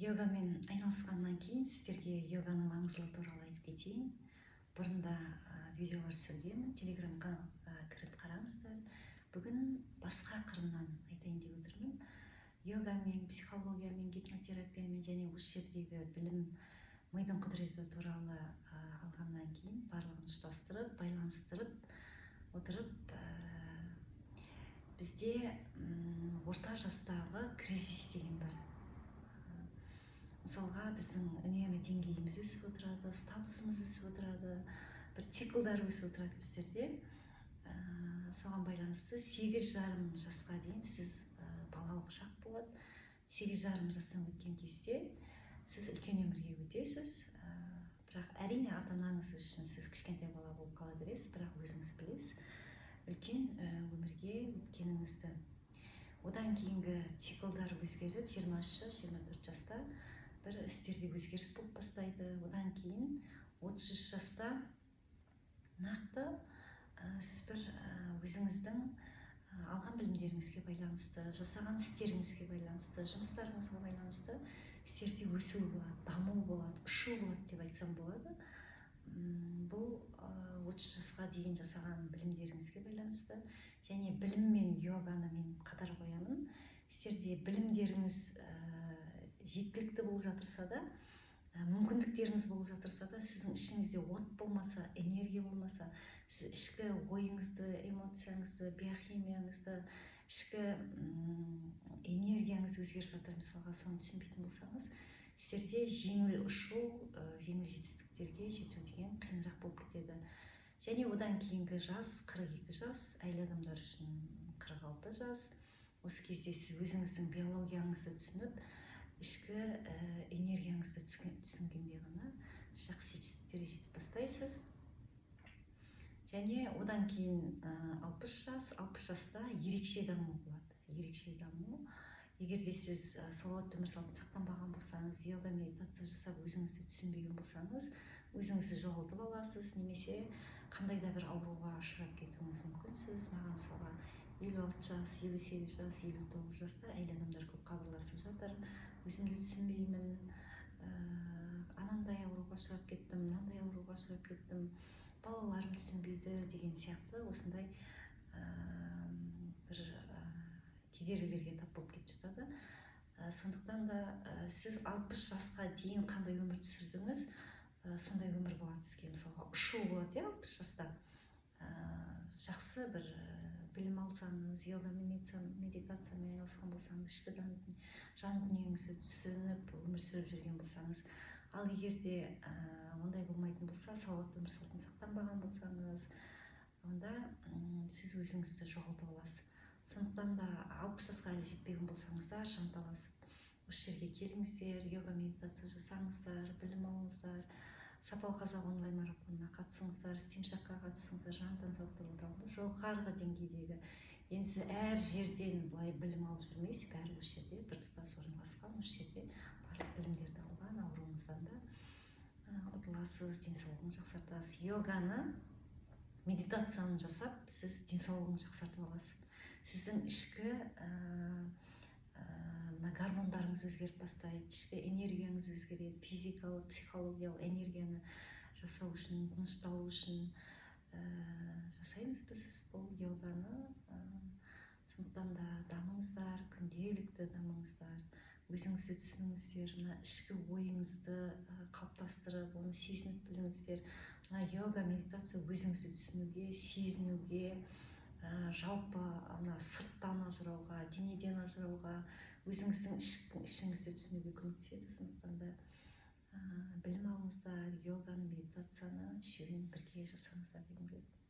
Йогамен айналысқаннан кейін сіздерге йоганың маңыздылығы туралы айтып кетейін. Бұрында видеолар түсіргенмін, телеграмға кіріп қараңыздар. Бүгін басқа қырынан айтайын деп отырмын. Йогамен, психологиямен, гипнотерапиямен және осы жердегі білім, мидың құдіреті туралы алғаннан кейін барлығын ұштастырып, байланыстырып отырып, бізде орта жастағы кризис деген бар. Мысалға, біздің үнемі деңгейіміз өсіп отырады, статусымыз өсіп отырады, бір циклдар өсіп отырады біздерде. Соған байланысты 8,5 жасқа дейін сіз балалық шақ болады. 8,5 жастан өткен кезде сіз үлкен өмірге өтесіз. Бірақ әрине ата-анаңыз үшін сіз кішкентай бала болып қала бересіз, бірақ өзіңіз білесіз үлкен өмірге өткеніңізді. Одан кейінгі циклдар өзгеріп 23-24 жаста бір істерде өзгеріс болып бастайды. Одан кейін 33 жаста нақты сіз бір өзіңіздің алған білімдеріңізге байланысты, жасаған істеріңізге байланысты, жұмыстарыңызға байланысты істерде өсу болады, даму болады, ұшу болады деп айтсам болады. Бұл 30 жасқа дейін жасаған білімдеріңізге байланысты. Және білім мен йоганы мен қатар қоямын. Сіздерде білімдеріңіз жеткілікті болып жатырса да, мүмкіндіктеріңіз болып жатырса да, сіздің ішіңізде от болмаса, энергия болмаса, сіз ішкі ойыңызды, эмоцияңызды, биохимияңызды, ішкі энергияңыз өзгеріп жатыр, мысалға, соны түсінбейтін болсаңыз, сіздерде жеңіл ұшу, жеңіл жетістіктерге жету деген қиынырақ болып кетеді. Және одан кейінгі жас 42 жас, әйел адамдар үшін 46 жас. Осы кезде сіз өзіңіздің биологияңызды түсініп, ішкі энергияңызды түсінгенде ғана жақсы жетістіктерге жетіп бастайсыз. Және одан кейін 60 жаста ерекше даму болады. Ерекше даму. Егер де сіз салауатты өмір салтын сақтанбаған болсаңыз, йога, медитация жасап өзіңізді түсінбеген болсаңыз, өзіңізді жоғалтып аласыз, немесе қандай да бір ауруға ұшырап кетуіңіз мүмкінсіз. Маған мысалға 56 жас, 58 жас, 59 жаста әйел адамдар көп хабарласып жатыр. Өзімді түсінбеймін, анандай ауруға ұшырап кеттім, мынандай ауруға ұшырап кеттім, балаларым түсінбейді деген сияқты осындай бір кедергілерге тап болып кетіп жатады. Сондықтан да сіз 60 жасқа дейін қандай өмір түсірдіңіз, сондай өмір болады сізге. Мысалға, ұшу болады, 60 жаста. Жақсы бір білім алсаңыз, йога, медитациямен айналысқан болсаңыз, ішкі жан дүниеңізді түсініп өмір сүріп жүрген болсаңыз, ал егер де ондай болмайтын болса, салауатты өмір салтын сақтанбаған болсаңыз, онда сіз өзіңізді жоғалтып аласыз. Сондықтан да 60 жасқа әлі жетпеген болсаңыздар, жанталасып осы жерге келіңіздер, йога, медитация жасаңыздар, білім алыңыздар, Сапалы қазақ онлайн марафонына қатысыңыздар, стимшаққа қатысыңыздар, жан-тән сауықтыру орталығында жоғарғы деңгейдегі. Енді сіз әр жерден былай білім алып жүрмейсіз, бәрі осы жерде бір тұтас орналасқан, осы жерде барлық білімдерді алған, ауруыңыздан да құтыласыз, денсаулығыңызды жақсартасыз. Йоганы, медитацияны жасап, сіз денсаулығыңызды жақсартып аласыз. Сіздің ішкі гормондарыңыз өзгеріп бастайды, ішкі энергияңыз өзгереді, физикалық, психологиялық энергияны жасау үшін, тынышталу үшін жасаймыз біз бұл йоганы. Сондықтан да дамыңыздар, күнделікті дамыңыздар, өзіңізді түсініңіздер, мына ішкі ойыңызды қалыптастырып, оны сезініп біліңіздер. Мына йога, медитация өзіңізді түсінуге, сезінуге, жалпы сырттан ажырауға, денеден ажырауға, өзіңіздің ішіңізді түсінуге көмектеседі. Сондықтан да білім алыңыздар, йоганы, медитацияны үшеуін бірге жасаңыздар дегім келеді.